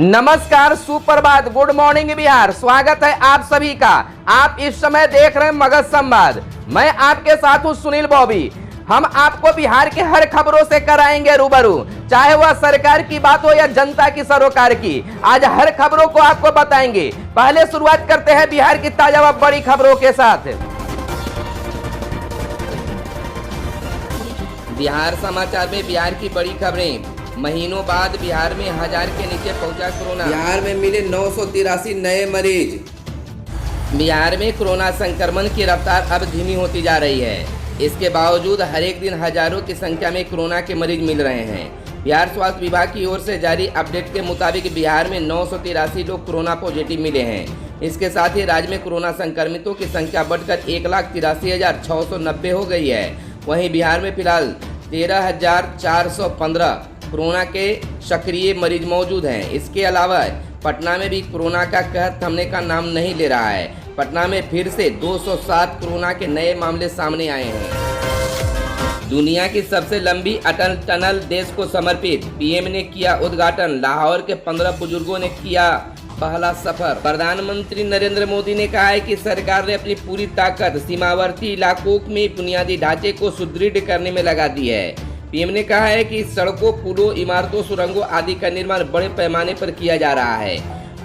नमस्कार, सुप्रभात, good morning Bihar. स्वागत है आप सभी का। आप इस समय देख रहे हैं मगध संवाद। मैं आपके साथ हूं सुनील बॉबी। हम आपको बिहार के हर खबरों से कराएंगे रूबरू, चाहे वह सरकार की बात हो या जनता की सरोकार की। आज हर खबरों को आपको बताएंगे। पहले शुरुआत करते हैं बिहार की ताजा व बड़ी खबरों के साथ। बिहार समाचार में बिहार की बड़ी खबरें। महीनों बाद बिहार में 1000 के नीचे पहुंचा कोरोना। बिहार में मिले 983 नए मरीज। बिहार में कोरोना संक्रमण की रफ्तार अब धीमी होती जा रही है। इसके बावजूद हर एक दिन हजारों की संख्या में कोरोना के मरीज मिल रहे हैं। बिहार स्वास्थ्य विभाग की ओर से जारी अपडेट के मुताबिक बिहार में 983 लोग कोरोना पॉजिटिव मिले हैं। इसके साथ ही राज्य में कोरोना संक्रमितों की संख्या बढ़कर 1,83,690 हो गई है। वहीं बिहार में फिलहाल 13,415 कोरोना के सक्रिय मरीज मौजूद हैं। इसके अलावा पटना में भी कोरोना का कहर थमने का नाम नहीं ले रहा है। पटना में फिर से 207 कोरोना के नए मामले सामने आए हैं। दुनिया की सबसे लंबी अटल टनल देश को समर्पित, पीएम ने किया उद्घाटन। लाहौर के 15 बुजुर्गों ने किया पहला सफर। प्रधानमंत्री नरेंद्र मोदी ने कहा है कि सरकार ने अपनी पूरी ताकत सीमावर्ती इलाकों में बुनियादी ढांचे को सुदृढ़ करने में लगा दी है। पीएम ने कहा है कि सड़कों, पुलों, इमारतों, सुरंगों आदि का निर्माण बड़े पैमाने पर किया जा रहा है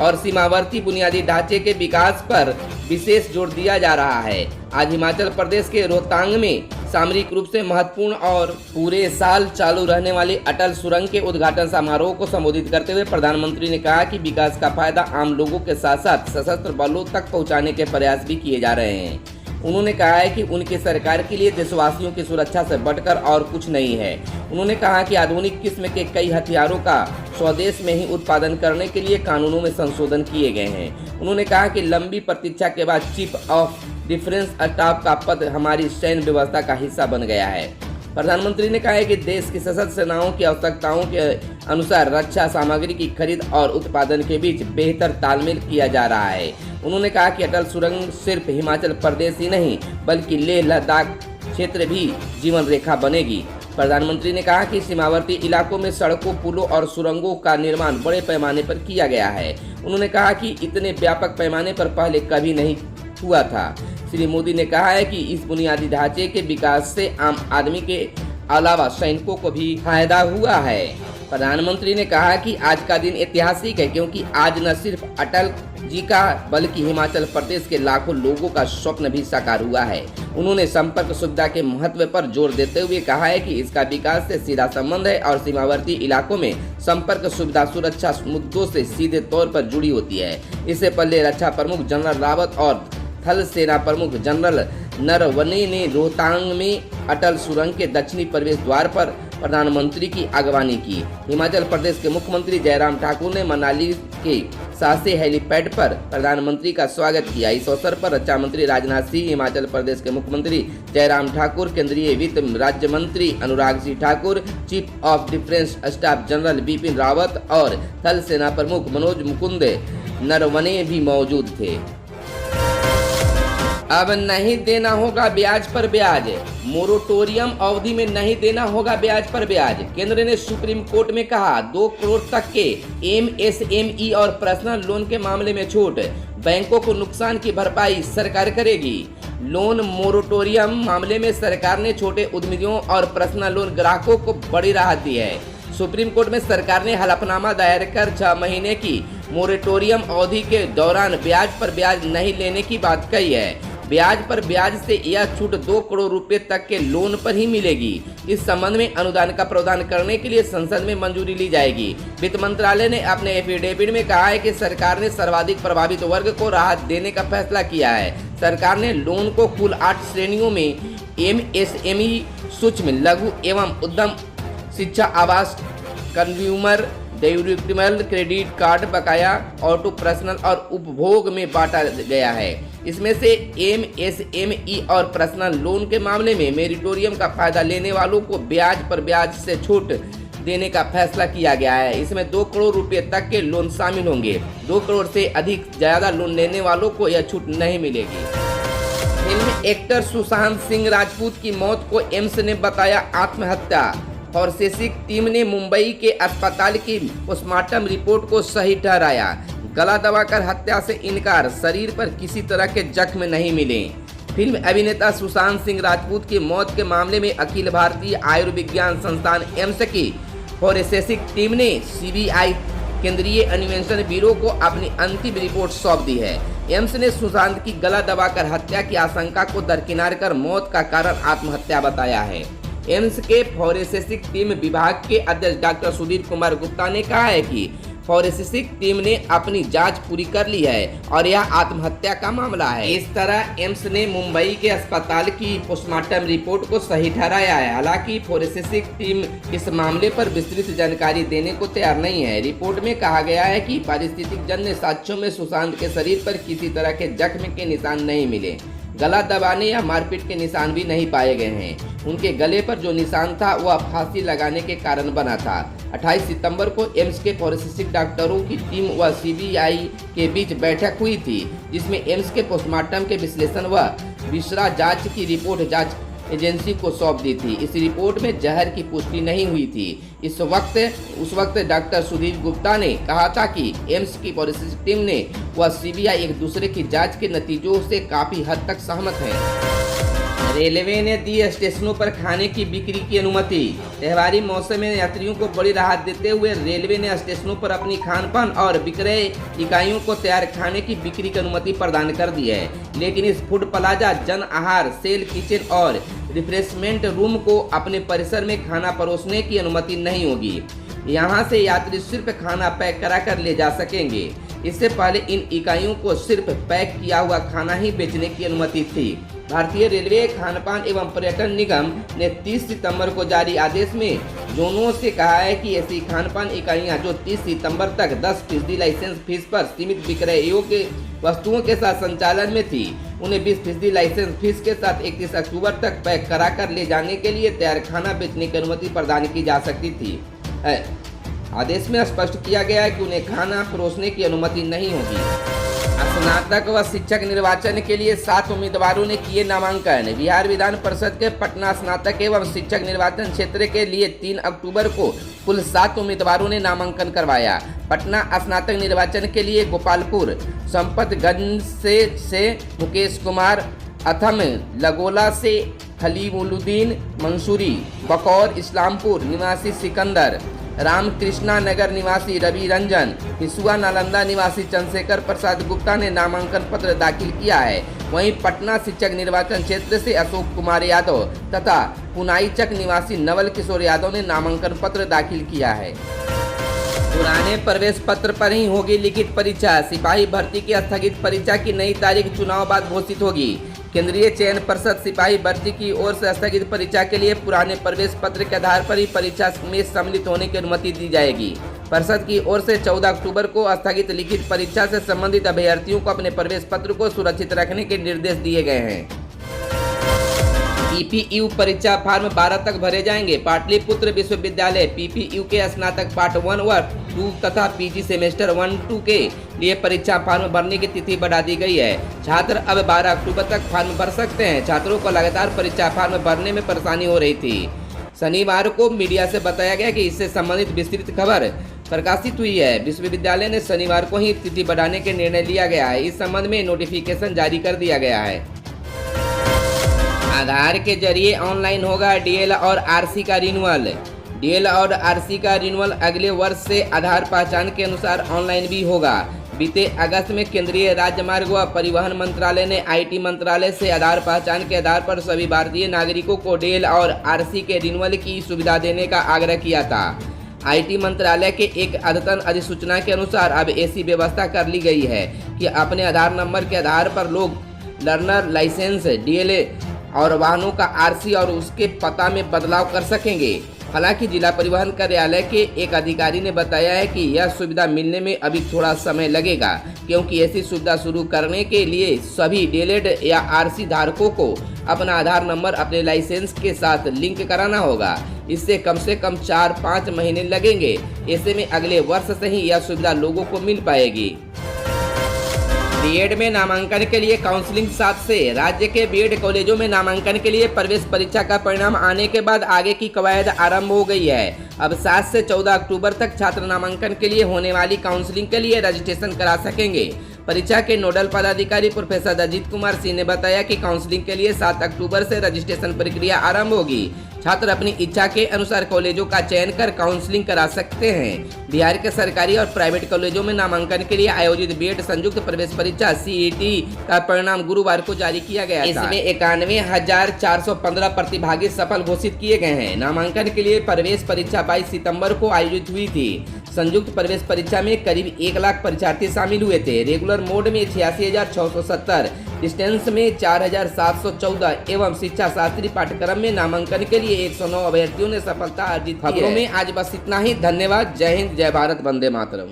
और सीमावर्ती बुनियादी ढांचे के विकास पर विशेष जोर दिया जा रहा है। आज हिमाचल प्रदेश के रोहतांग में सामरिक रूप से महत्वपूर्ण और पूरे साल चालू रहने वाली अटल सुरंग के उद्घाटन समारोह को संबोधित करते हुए प्रधानमंत्री ने कहा कि विकास का फायदा आम लोगों के साथ साथ सशस्त्र बलों तक पहुंचाने के प्रयास भी किए जा रहे हैं। उन्होंने कहा है कि उनकी सरकार के लिए देशवासियों की सुरक्षा से बढ़कर और कुछ नहीं है। उन्होंने कहा कि आधुनिक किस्म के कई हथियारों का स्वदेश में ही उत्पादन करने के लिए कानूनों में संशोधन किए गए हैं। उन्होंने कहा कि लंबी प्रतीक्षा के बाद चीफ ऑफ डिफेंस स्टाफ का पद हमारी सैन्य व्यवस्था का हिस्सा बन गया है। प्रधानमंत्री ने कहा है कि देश की सशस्त्र सेनाओं की आवश्यकताओं के अनुसार रक्षा सामग्री की खरीद और उत्पादन के बीच बेहतर तालमेल किया जा रहा है। उन्होंने कहा कि अटल सुरंग सिर्फ हिमाचल प्रदेश ही नहीं बल्कि लेह लद्दाख क्षेत्र भी जीवन रेखा बनेगी। प्रधानमंत्री ने कहा कि सीमावर्ती इलाकों में सड़कों, पुलों और सुरंगों का निर्माण बड़े पैमाने पर किया गया है। उन्होंने कहा कि इतने व्यापक पैमाने पर पहले कभी नहीं हुआ था। श्री मोदी ने कहा है कि इस बुनियादी ढांचे के विकास से आम आदमी के अलावा सैनिकों को भी फायदा हुआ है। प्रधानमंत्री ने कहा कि आज का दिन ऐतिहासिक है क्योंकि आज न सिर्फ अटल जी का बल्कि हिमाचल प्रदेश के लाखों लोगों का स्वप्न भी साकार हुआ है। उन्होंने संपर्क सुविधा के महत्व पर जोर देते हुए कहा है कि इसका विकास से सीधा संबंध है और सीमावर्ती इलाकों में संपर्क सुविधा सुरक्षा मुद्दों से सीधे तौर पर जुड़ी होती है। इससे पहले रक्षा प्रमुख जनरल रावत और थल सेना प्रमुख जनरल नरवणे ने रोहतांग में अटल सुरंग के दक्षिणी प्रवेश द्वार पर प्रधानमंत्री की अगवानी की। हिमाचल प्रदेश के मुख्यमंत्री जयराम ठाकुर ने मनाली के सासे हेलीपैड पर प्रधानमंत्री का स्वागत किया। इस अवसर पर रक्षा मंत्री राजनाथ सिंह, हिमाचल प्रदेश के मुख्यमंत्री जयराम ठाकुर, केंद्रीय वित्त राज्य मंत्री Anurag Singh Thakur, chief of defence staff general Bipin Rawat और थल सेना प्रमुख मनोज मुकुंद नरवणे भी मौजूद थे। अब नहीं देना होगा ब्याज पर ब्याज। मोरेटोरियम अवधि में नहीं देना होगा ब्याज पर ब्याज। केंद्र ने सुप्रीम कोर्ट में कहा 2 करोड़ तक के एमएसएमई और पर्सनल लोन के मामले में छूट। बैंकों को नुकसान की भरपाई सरकार करेगी। लोन मोरेटोरियम मामले में सरकार ने छोटे उद्यमियों और पर्सनल लोन ग्राहकों को बड़ी राहत दी है। सुप्रीम कोर्ट में सरकार ने हलफनामा दायर कर 6 महीने की मोरेटोरियम अवधि के दौरान ब्याज पर ब्याज नहीं लेने की बात कही है। ब्याज पर ब्याज से यह छूट 2 करोड़ रुपए तक के लोन पर ही मिलेगी। इस संबंध में अनुदान का प्रावधान करने के लिए संसद में मंजूरी ली जाएगी। वित्त मंत्रालय ने अपने एफिडेविट में कहा है कि सरकार ने सर्वाधिक प्रभावित वर्ग को राहत देने का फैसला किया है। सरकार ने लोन को कुल 8 श्रेणियों में एमएसएमई, सूक्ष्म लघु एवं उद्यम, शिक्षा, आवास, कंज्यूमर ड्यूरेबल, क्रेडिट कार्ड, बकाया, ऑटो, पर्सनल और उपभोग में बांटा गया है। इसमें से एमएसएमई और पर्सनल लोन के मामले में मोरेटोरियम का फायदा लेने वालों को ब्याज पर ब्याज से छूट देने का फैसला किया गया है। इसमें 2 करोड़ रुपए तक के लोन शामिल होंगे। 2 करोड़ से अधिक ज्यादा लोन लेने वालों को यह छूट नहीं मिलेगी। फिल्म एक्टर सुशांत सिंह राजपूत की मौत को एम्स ने बताया आत्महत्या। फॉरेंसिक टीम ने मुंबई के अस्पताल की पोस्टमार्टम रिपोर्ट को सही ठहराया। गला दबाकर हत्या से इनकार, शरीर पर किसी तरह के जख्म नहीं मिले। फिल्म अभिनेता सुशांत सिंह राजपूत की मौत के मामले में अखिल भारतीय आयुर्विज्ञान संस्थान एम्स की फॉरेंसिक टीम ने सीबीआई केंद्रीय अन्वेषण ब्यूरो को अपनी अंतिम रिपोर्ट सौंप दी है। एम्स ने सुशांत की गला दबाकर हत्या की आशंका को दरकिनार कर मौत का कारण आत्महत्या बताया है। एम्स के फॉरेंसिक टीम विभाग के अध्यक्ष डॉक्टर सुधीर कुमार गुप्ता ने कहा है कि फॉरेंसिक टीम ने अपनी जांच पूरी कर ली है और यह आत्महत्या का मामला है। इस तरह एम्स ने मुंबई के अस्पताल की पोस्टमार्टम रिपोर्ट को सही ठहराया है। हालांकि फॉरेंसिक टीम इस मामले पर विस्तृत जानकारी देने को तैयार नहीं है। रिपोर्ट में कहा गया है कि पारिस्थितिक जन्य साक्ष्यों में सुशांत के शरीर पर किसी तरह के जख्म के निशान नहीं मिले। गला दबाने या मारपीट के निशान भी नहीं पाए गए हैं। उनके गले पर जो निशान था वह फांसी लगाने के कारण बना था। 28 सितंबर को एम्स के फॉरेंसिक डॉक्टरों की टीम व सीबीआई के बीच बैठक हुई थी, जिसमें एम्स के पोस्टमार्टम के विश्लेषण व विसरा जांच की रिपोर्ट जांच एजेंसी को सौंप दी थी। इस रिपोर्ट में जहर की पुष्टि नहीं हुई थी। उस वक्त डॉक्टर सुधीर गुप्ता ने कहा था कि एम्स की फॉरेंसिक टीम ने व सीबीआई एक दूसरे की जांच के नतीजों से काफी हद तक सहमत हैं। रेलवे ने दी स्टेशनों पर खाने की बिक्री की अनुमति। त्योहारी मौसम में यात्रियों को बड़ी राहत देते हुए रेलवे ने स्टेशनों पर अपनी खानपान और विक्रय इकाइयों को तैयार खाने की बिक्री की अनुमति प्रदान कर दी है। लेकिन इस फूड प्लाजा, जन आहार, सेल किचन और रिफ्रेशमेंट रूम को अपने परिसर में खाना परोसने की अनुमति नहीं होगी। यहाँ से यात्री सिर्फ खाना पैक करा कर ले जा सकेंगे। इससे पहले इन इकाइयों को सिर्फ पैक किया हुआ खाना ही बेचने की अनुमति थी। भारतीय रेलवे खानपान एवं पर्यटन निगम ने 30 सितंबर को जारी आदेश में जोनों से कहा है कि ऐसी खानपान इकाइयां जो 30 सितंबर तक 10% लाइसेंस फीस पर सीमित विक्रय योग्य वस्तुओं के साथ संचालन में थी, उन्हें 20% लाइसेंस फीस के साथ 31 अक्टूबर तक पैक कराकर ले जाने के लिए तैयार खाना बेचने की अनुमति प्रदान की जा सकती थी। आदेश में स्पष्ट किया गया है कि उन्हें खाना परोसने की अनुमति नहीं होगी। स्नातक व शिक्षक निर्वाचन के लिए 7 उम्मीदवारों ने किए नामांकन। बिहार विधान परिषद के पटना स्नातक एवं शिक्षक निर्वाचन क्षेत्र के लिए 3 अक्टूबर को कुल 7 उम्मीदवारों ने नामांकन करवाया। पटना स्नातक निर्वाचन के लिए गोपालपुर संपतगंज से मुकेश कुमार, अथम लगोला से खलीमुद्दीन मंसूरी, बकौर इस्लामपुर निवासी सिकंदर, रामकृष्णा नगर निवासी रवि रंजन, हिसुआ नालंदा निवासी चंद्रशेखर प्रसाद गुप्ता ने नामांकन पत्र दाखिल किया है। वहीं पटना शिक्षक निर्वाचन क्षेत्र से अशोक कुमार यादव तथा पुनाईचक निवासी नवल किशोर यादव ने नामांकन पत्र दाखिल किया है। पुराने प्रवेश पत्र पर ही होगी लिखित परीक्षा। सिपाही भर्ती की स्थगित परीक्षा की नई तारीख चुनाव बाद घोषित होगी। केंद्रीय चयन परिषद सिपाही भर्ती की ओर से स्थगित परीक्षा के लिए पुराने प्रवेश पत्र के आधार पर ही परीक्षा में सम्मिलित होने की अनुमति दी जाएगी। परिषद की ओर से 14 अक्टूबर को स्थगित लिखित परीक्षा से संबंधित अभ्यर्थियों को अपने प्रवेश पत्र को सुरक्षित रखने के निर्देश दिए गए हैं। पीपीयू परीक्षा फॉर्म 12 तक भरे जाएंगे। पाटलिपुत्र विश्वविद्यालय पीपीयू के स्नातक पार्ट 1 व 2 तथा पीजी सेमेस्टर 1-2 के लिए परीक्षा फॉर्म भरने की तिथि बढ़ा दी गई है। छात्र अब 12 अक्टूबर तक फॉर्म भर सकते हैं। छात्रों को लगातार परीक्षा फॉर्म भरने में परेशानी हो रही थी। शनिवार को मीडिया से बताया गया कि इससे संबंधित विस्तृत खबर प्रकाशित हुई है। विश्वविद्यालय ने शनिवार को ही तिथि बढ़ाने के निर्णय लिया गया है। इस संबंध में नोटिफिकेशन जारी कर दिया गया है। आधार के जरिए ऑनलाइन होगा डीएल और आरसी का रिन्यूअल। डीएल और आरसी का रिन्यूअल अगले वर्ष से आधार पहचान के अनुसार ऑनलाइन भी होगा। बीते अगस्त में केंद्रीय राजमार्ग व परिवहन मंत्रालय ने आईटी मंत्रालय से आधार पहचान के आधार पर सभी भारतीय नागरिकों को डीएल और आरसी के रिन्यूअल की सुविधा देने का आग्रह किया था। आईटी मंत्रालय के एक अद्यतन अधिसूचना के अनुसार अब ऐसी व्यवस्था कर ली गई है कि अपने आधार नंबर के आधार पर लोग लर्नर लाइसेंस, डीएल और वाहनों का आरसी और उसके पता में बदलाव कर सकेंगे। हालांकि जिला परिवहन कार्यालय के एक अधिकारी ने बताया है कि यह सुविधा मिलने में अभी थोड़ा समय लगेगा, क्योंकि ऐसी सुविधा शुरू करने के लिए सभी डीएल या आरसी धारकों को अपना आधार नंबर अपने लाइसेंस के साथ लिंक कराना होगा। इससे कम से कम 4-5 महीने लगेंगे। ऐसे में अगले वर्ष से ही यह सुविधा लोगों को मिल पाएगी। बीएड में नामांकन के लिए काउंसलिंग 7 से। राज्य के बीएड कॉलेजों में नामांकन के लिए प्रवेश परीक्षा का परिणाम आने के बाद आगे की कवायद आरंभ हो गई है। अब 7 से 14 अक्टूबर तक छात्र नामांकन के लिए होने वाली काउंसलिंग के लिए रजिस्ट्रेशन करा सकेंगे। परीक्षा के नोडल पदाधिकारी प्रोफेसर अजीत कुमार सिंह ने बताया कि काउंसलिंग के लिए 7 अक्टूबर से रजिस्ट्रेशन प्रक्रिया आरंभ होगी। छात्र अपनी इच्छा के अनुसार कॉलेजों का चयन कर काउंसलिंग करा सकते हैं। बिहार के सरकारी और प्राइवेट कॉलेजों में नामांकन के लिए आयोजित बीएड संयुक्त प्रवेश परीक्षा सीईटी का परिणाम गुरुवार को जारी किया गया था। इसमें 91,415 प्रतिभागी सफल घोषित किए गए हैं। नामांकन के लिए प्रवेश परीक्षा 22 सितंबर को आयोजित हुई थी। संयुक्त प्रवेश परीक्षा में करीब 1 लाख परीक्षार्थी शामिल हुए थे। रेगुलर मोड में 86,670, डिस्टेंस में 4,714 एवं शिक्षा शास्त्री पाठ्यक्रम में नामांकन के लिए 109 अभ्यर्थियों ने सफलता अर्जित की है। खबरों में आज बस इतना ही। धन्यवाद। जय हिंद, जय भारत, वंदे मातरम।